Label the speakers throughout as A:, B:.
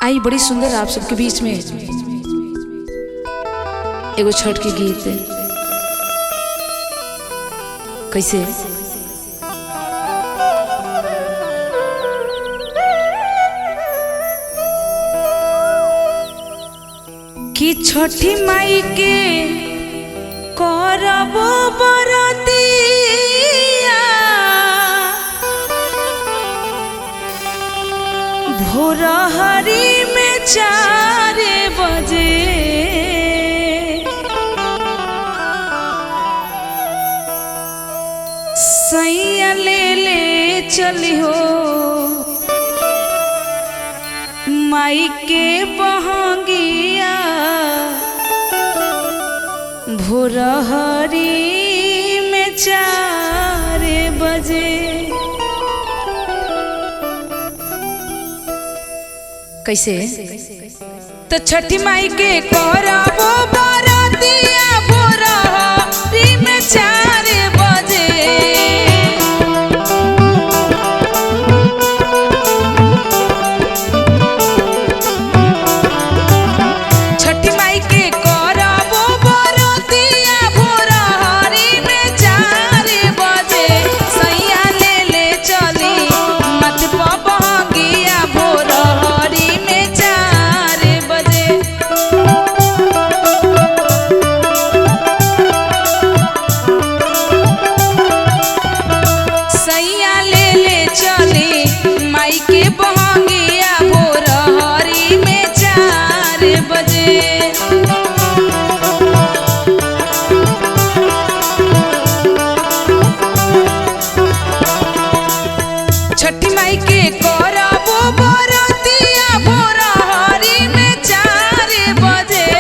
A: आई बड़ी सुंदर आप सबके बीच में एगो छठ के गीत। कैसे कि छठी माई के करबो बरतिया भोरहरी में 4 बजे सैया ले चली हो माई के बहंगिया भोरहरी में 4 बजे। कैसे तो छठी माई के करबो बरतिया भोरहरी में 4 बजे छठी माई के करबो बरतिया भोरहरी में 4 बजे सैया ले चली मत बहंगिया भोरहरी में 4 बजे। सैया ले चली माई के बहंगिया भोरहरी में 4 बजे। छठी माई के करबो बरतिया भोरहरी में 4 बजे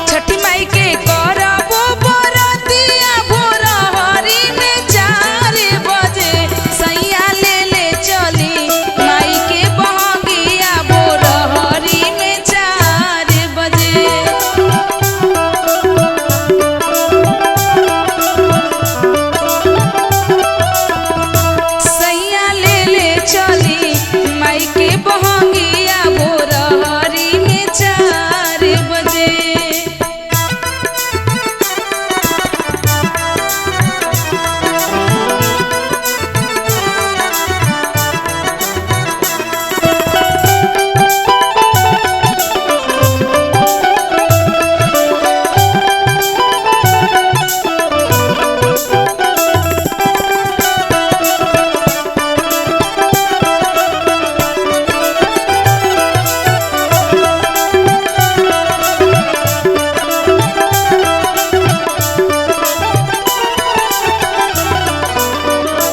A: छठी माई के करबो बरतिया भोरहरी में 4 बजे सैया ले चली माई के बहंगिया भोरहरी में 4 बजे। सैया ले चली माई के बहंगिया भोरहरी में 4 बजे।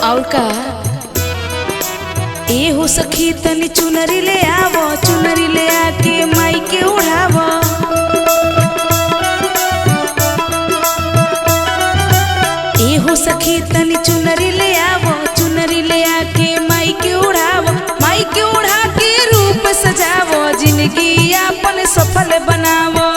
A: और का ए हो सखी तनी चुनरी ले आवो चुनरी ले आके माई के उड़ावो ए हो सखी तनी चुनरी ले आवो चुनरी ले आके माई के उड़ावो माई के उड़ा के रूप सजावो जिंदगी अपन सफल बनावो।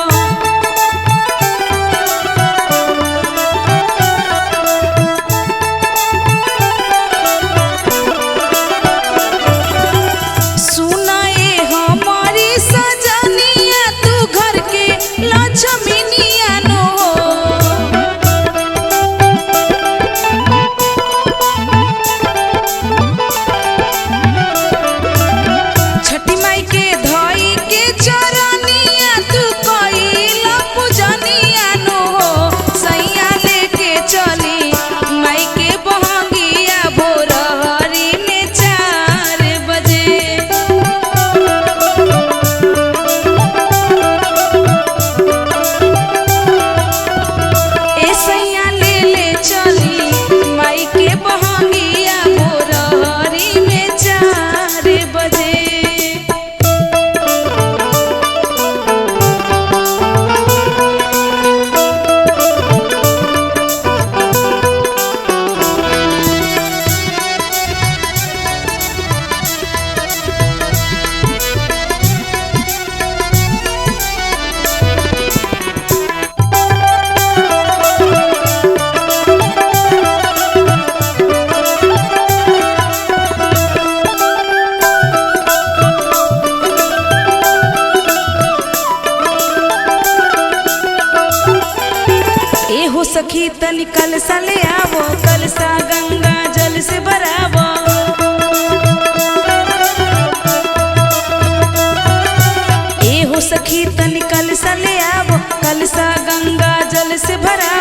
A: सुनाए हमारी सजनिया तू घर के लक्ष्मीनिया नो छठी माई के धोई के चरण एहो सखी तनी कलसा ले आवो, कलसा गंगा जल से भरावो। एहो सखी तनी कलसा ले आवो, कलसा गंगा जल से भरावो।